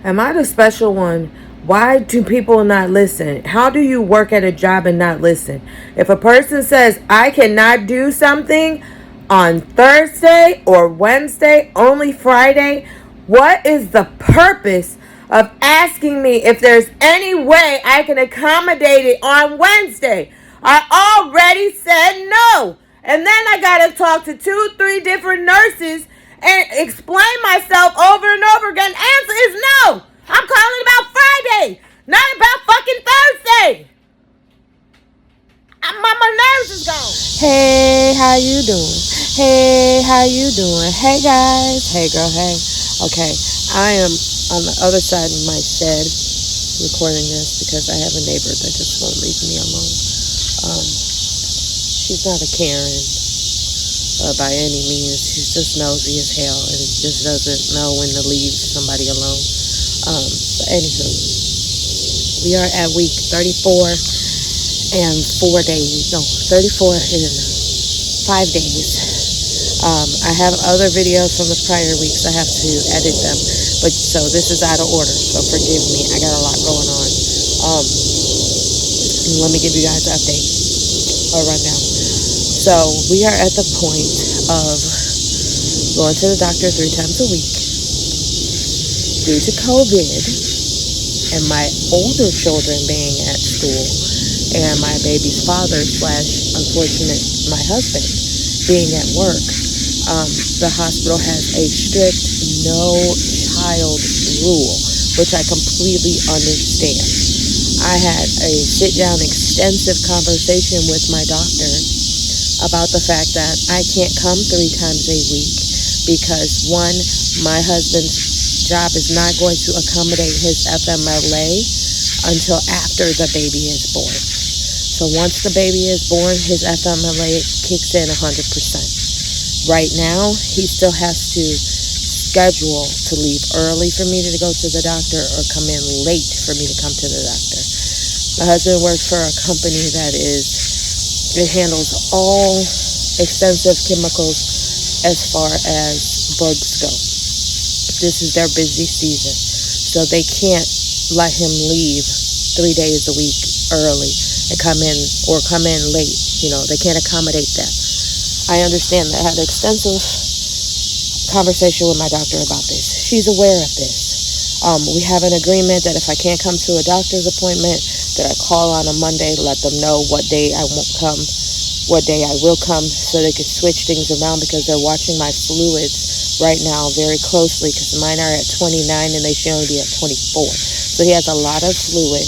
Am I the special one? Why do people not listen? How do you work at a job and not listen? If a person says, I cannot do something on Thursday or Wednesday, only Friday, what is the purpose of asking me if there's any way I can accommodate it on Wednesday? I already said no. And then I got to talk to 2, 3 different nurses and explain myself over and over again. Answer is no. I'm calling about Friday, not about fucking Thursday. My nerves is gone. Hey, how you doing? Hey, how you doing? Hey, guys. Hey, girl, hey. Okay, I am on the other side of my shed recording this because I have a neighbor that just won't leave me alone. She's not a Karen by any means. She's just nosy as hell and just doesn't know when to leave somebody alone. But anywho, we are at week 34 and 4 days. No, 34 and 5 days. I have other videos from the prior weeks. I have to edit them. But so this is out of order. So forgive me. I got a lot going on. Let me give you guys an update or rundown. So we are at the point of going to the doctor 3 times a week due to COVID and my older children being at school and my baby's father / unfortunate my husband being at work. The hospital has a strict no child rule, which I completely understand. I had a sit-down extensive conversation with my doctor about the fact that I can't come 3 times a week because, one, my husband's job is not going to accommodate his FMLA until after the baby is born. So once the baby is born, his FMLA kicks in 100%. Right now, he still has to schedule to leave early for me to go to the doctor or come in late for me to come to the doctor. My husband works for a company that it handles all extensive chemicals as far as bugs go. This is their busy season. So they can't let him leave 3 days a week early and come in late. They can't accommodate that. I understand that. I had an extensive conversation with my doctor about this. She's aware of this. We have an agreement that if I can't come to a doctor's appointment, that I call on a Monday to let them know what day I won't come, what day I will come, so they can switch things around because they're watching my fluids right now very closely because mine are at 29 and they should only be at 24. So he has a lot of fluid.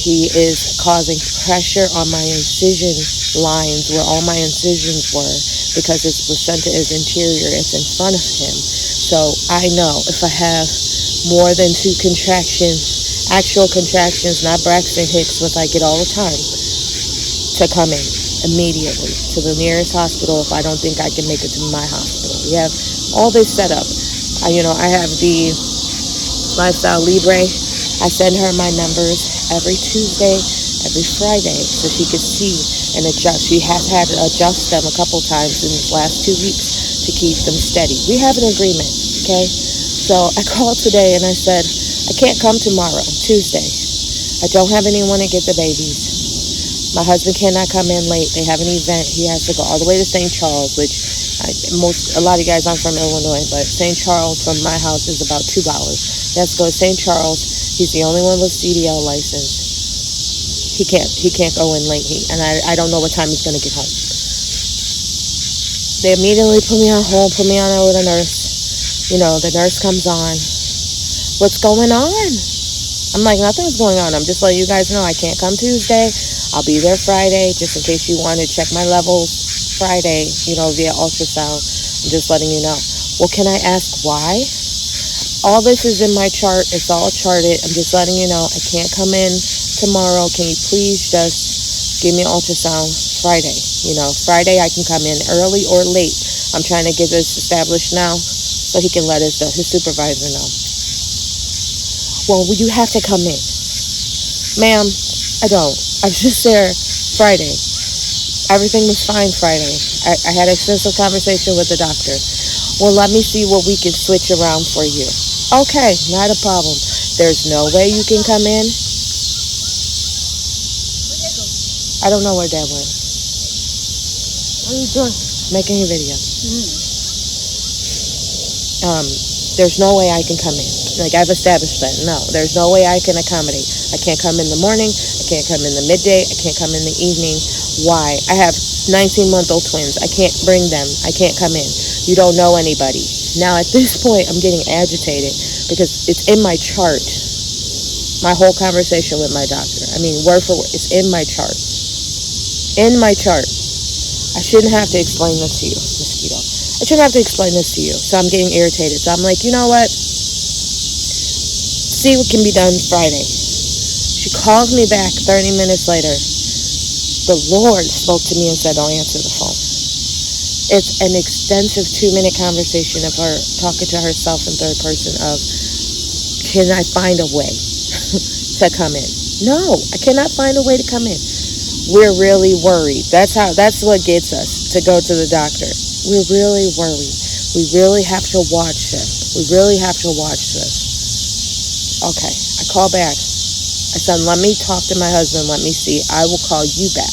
He is causing pressure on my incision lines where all my incisions were because his placenta is interior. It's in front of him. So I know if I have more than 2 contractions, actual contractions, not Braxton Hicks, which I get all the time, to come in immediately to the nearest hospital if I don't think I can make it to my hospital. We have all this set up. I have the Lifestyle Libre. I send her my numbers every Tuesday, every Friday, so she can see and adjust. She has had to adjust them a couple times in these last 2 weeks to keep them steady. We have an agreement, okay? So I called today and I said, I can't come tomorrow, Tuesday. I don't have anyone to get the babies. My husband cannot come in late. They have an event. He has to go all the way to St. Charles, which a lot of you guys aren't from Illinois, but St. Charles from my house is about $2. He has to go to St. Charles. He's the only one with CDL license. He can't go in late. And I don't know what time he's going to get home. They immediately put me on hold, put me on with a nurse. The nurse comes on. What's going on? I'm like, nothing's going on. I'm just letting you guys know I can't come Tuesday. I'll be there Friday, just in case you want to check my levels Friday, via ultrasound. I'm just letting you know. Well, can I ask why? All this is in my chart. It's all charted. I'm just letting you know I can't come in tomorrow. Can you please just give me an ultrasound Friday? Friday I can come in early or late. I'm trying to get this established now so he can let his supervisor know. Well, you have to come in. Ma'am, I don't. I was just there Friday. Everything was fine Friday. I had an extensive conversation with the doctor. Well, let me see what we can switch around for you. Okay, not a problem. There's no way you can come in. I don't know where Dad went. What are you doing? Making a video. There's no way I can come in. Like, I've established that. No, there's no way I can accommodate. I can't come in the morning. I can't come in the midday. I can't come in the evening. Why? I have 19-month-old twins. I can't bring them. I can't come in. You don't know anybody. Now, at this point, I'm getting agitated because it's in my chart. My whole conversation with my doctor. I mean, word for word. It's in my chart. In my chart. I shouldn't have to explain this to you, mosquito. I shouldn't have to explain this to you. So I'm getting irritated. So I'm like, you know what? See what can be done Friday. She calls me back 30 minutes later. The Lord spoke to me and said, don't answer the phone. It's an extensive 2-minute conversation of her talking to herself in third person of, can I find a way to come in? No, I cannot find a way to come in. We're really worried. That's what gets us to go to the doctor. We're really worried. We really have to watch it. We really have to watch this. Okay, I call back. I said, let me talk to my husband. Let me see. I will call you back.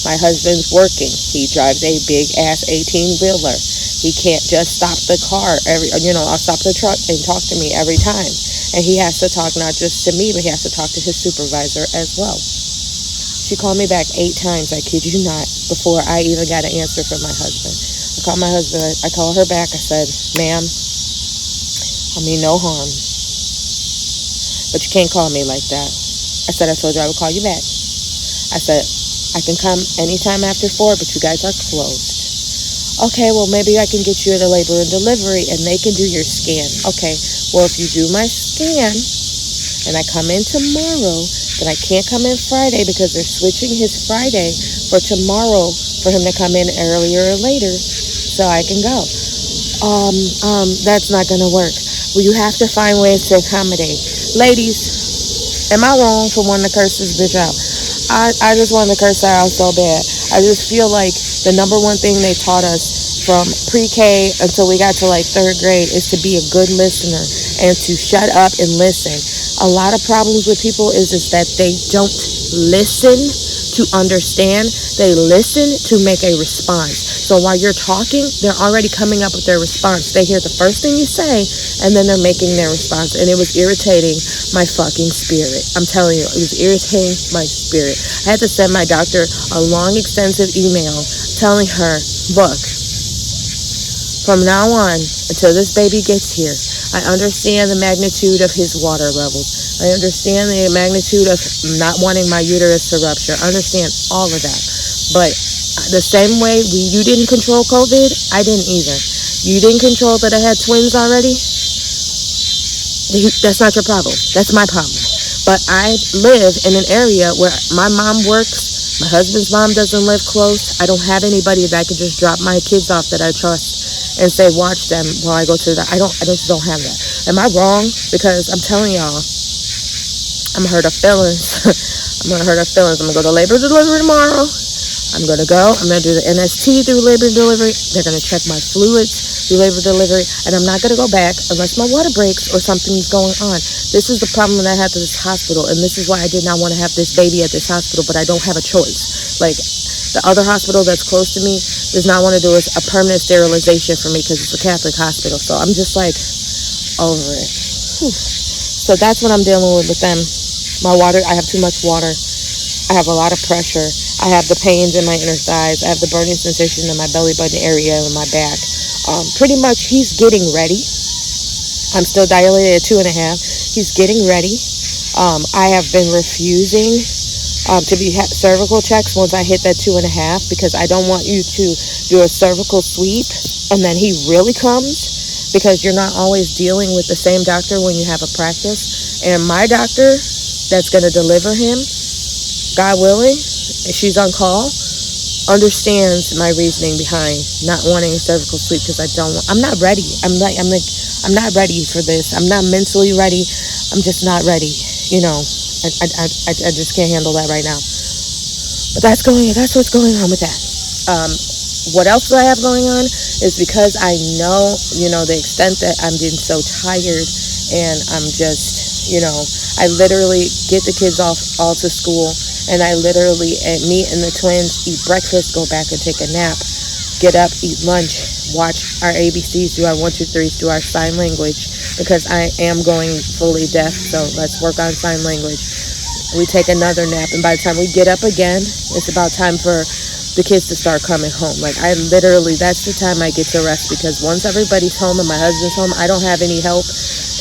My husband's working. He drives a big-ass 18-wheeler. He can't just stop the car. I'll stop the truck and talk to me every time. And he has to talk not just to me, but he has to talk to his supervisor as well. She called me back 8 times, I kid you not, before I even got an answer from my husband. I called my husband, I called her back, I said, ma'am, I mean no harm, but you can't call me like that. I said, I told you I would call you back. I said, I can come anytime after 4, but you guys are closed. Okay, well maybe I can get you at a labor and delivery and they can do your scan. Okay, well if you do my scan and I come in tomorrow, then I can't come in Friday because they're switching his Friday for tomorrow for him to come in earlier or later so I can go. That's not going to work. Well, you have to find ways to accommodate. Ladies, am I wrong for wanting to curse this bitch out? I just wanted to curse her out so bad. I just feel like the number one thing they taught us from pre-K until we got to like 3rd grade is to be a good listener and to shut up and listen. A lot of problems with people is that they don't listen to understand. They listen to make a response. So while you're talking, they're already coming up with their response. They hear the first thing you say, and then they're making their response. And it was irritating my fucking spirit. I'm telling you, it was irritating my spirit. I had to send my doctor a long, extensive email telling her, look, from now on, until this baby gets here, I understand the magnitude of his water levels. I understand the magnitude of not wanting my uterus to rupture. I understand all of that. But the same way you didn't control COVID, I didn't either. You didn't control that I had twins already? That's not your problem. That's my problem. But I live in an area where my mom works. My husband's mom doesn't live close. I don't have anybody that I could just drop my kids off that I trust and say, watch them while I go to the... I just don't have that. Am I wrong? Because I'm telling y'all, I'm gonna hurt her feelings. I'm gonna go to labor delivery tomorrow. I'm gonna do the NST through labor delivery. They're gonna check my fluids through labor delivery, and I'm not gonna go back unless my water breaks or something's going on. This is the problem that I had to this hospital, and this is why I did not want to have this baby at this hospital, but I don't have a choice. Like, the other hospital that's close to me does not want to do a permanent sterilization for me because it's a Catholic hospital. So I'm just like over it. Whew. So that's what I'm dealing with them. My water, I have too much water. I have a lot of pressure. I have the pains in my inner thighs. I have the burning sensation in my belly button area and my back. Pretty much he's getting ready. I'm still dilated at 2.5. He's getting ready. I have been refusing to be cervical checks once I hit that 2.5 because I don't want you to do a cervical sweep and then he really comes, because you're not always dealing with the same doctor when you have a practice. And my doctor that's going to deliver him, God willing, she's on call, understands my reasoning behind not wanting a cervical sweep because I'm not ready. I'm not ready for this. I'm not mentally ready. I'm just not ready. I just can't handle that right now. But that's what's going on with that. What else do I have going on is because I know, the extent that I'm getting so tired and I'm just You know, I literally get the kids off all to school, and I literally, me and the twins, eat breakfast, go back and take a nap, get up, eat lunch, watch our ABCs, do our 1, 2, 3s, do our sign language, because I am going fully deaf, so let's work on sign language. We take another nap, and by the time we get up again, it's about time for the kids to start coming home. Like, I literally, that's the time I get to rest, because once everybody's home and my husband's home, I don't have any help,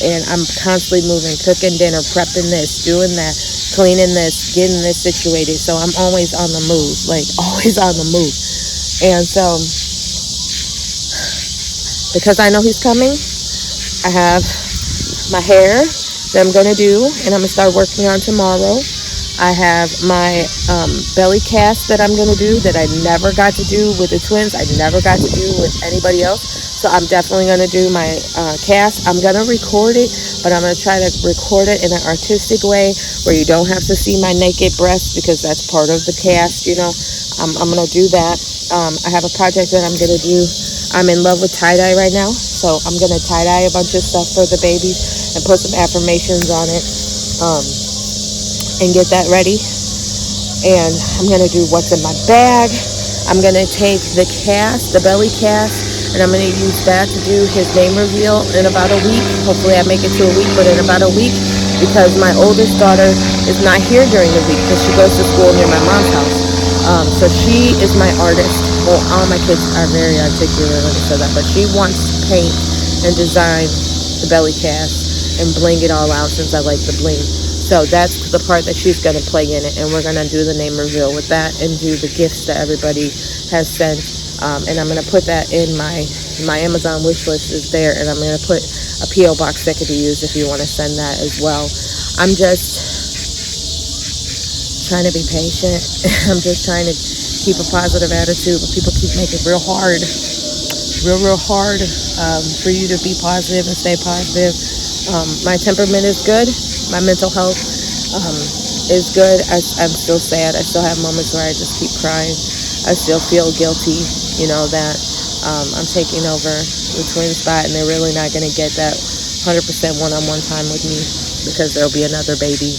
and I'm constantly moving, cooking dinner, prepping this, doing that, cleaning this, getting this situated. So I'm always on the move, like always on the move. And so, because I know he's coming, I have my hair that I'm going to do, and I'm going to start working on tomorrow. I have my belly cast that I'm going to do that I never got to do with the twins. I never got to do with anybody else. So I'm definitely going to do my cast. I'm going to record it, but I'm going to try to record it in an artistic way where you don't have to see my naked breasts, because that's part of the cast, you know. I'm going to do that. I have a project that I'm going to do. I'm in love with tie-dye right now, so I'm going to tie-dye a bunch of stuff for the babies and put some affirmations on it. And get that ready. And I'm going to do what's in my bag. I'm going to take the cast, the belly cast, and I'm going to use that to do his name reveal in about a week. Hopefully I make it to a week, but in about a week, because my oldest daughter is not here during the week because she goes to school near my mom's house. So she is my artist. Well, all my kids are very articulate, like I said that, but she wants to paint and design the belly cast and bling it all out, since I like the bling. So that's the part that she's going to play in it, and we're going to do the name reveal with that and do the gifts that everybody has sent. And I'm going to put that in my Amazon wish list is there, and I'm going to put a P.O. box that could be used if you want to send that as well. I'm just trying to be patient. I'm just trying to keep a positive attitude, but people keep making it real hard for you to be positive and stay positive. My temperament is good. My mental health is good. I'm still sad. I still have moments where I just keep crying. I still feel guilty, you know, that I'm taking over the twin spot, and they're really not going to get that 100% one-on-one time with me, because there'll be another baby.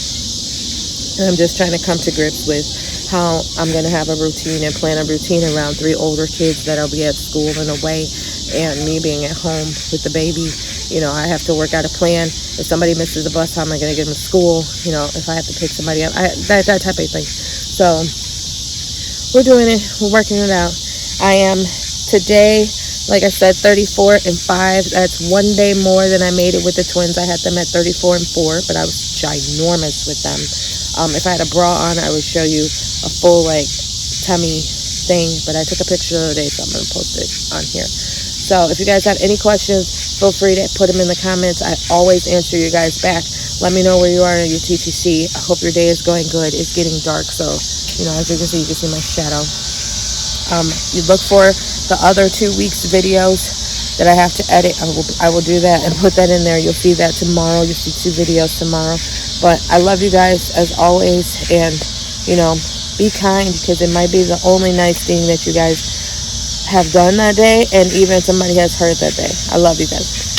And I'm just trying to come to grips with how I'm going to have a routine and plan a routine around 3 older kids that'll be at school and away, and me being at home with the baby. You know, I have to work out a plan. If somebody misses the bus, how am I going to get them to school? You know, if I have to pick somebody up, that type of thing. So we're doing it. We're working it out. I am today, like I said, 34 and 5. That's 1 day more than I made it with the twins. I had them at 34 and 4, but I was ginormous with them. If I had a bra on, I would show you a full, like, tummy thing, but I took a picture the other day, so I'm going to post it on here. So if you guys have any questions, feel free to put them in the comments. I always answer you guys back. Let me know where you are in your TTC. I hope your day is going good. It's getting dark, so, you know, as you can see my shadow. You look for the other 2 weeks videos that I have to edit. I will do that and put that in there. You'll see that tomorrow. You'll see 2 videos tomorrow. But I love you guys as always, and, you know, be kind, because it might be the only nice thing that you guys have done that day, and even somebody has heard that day. I love you guys.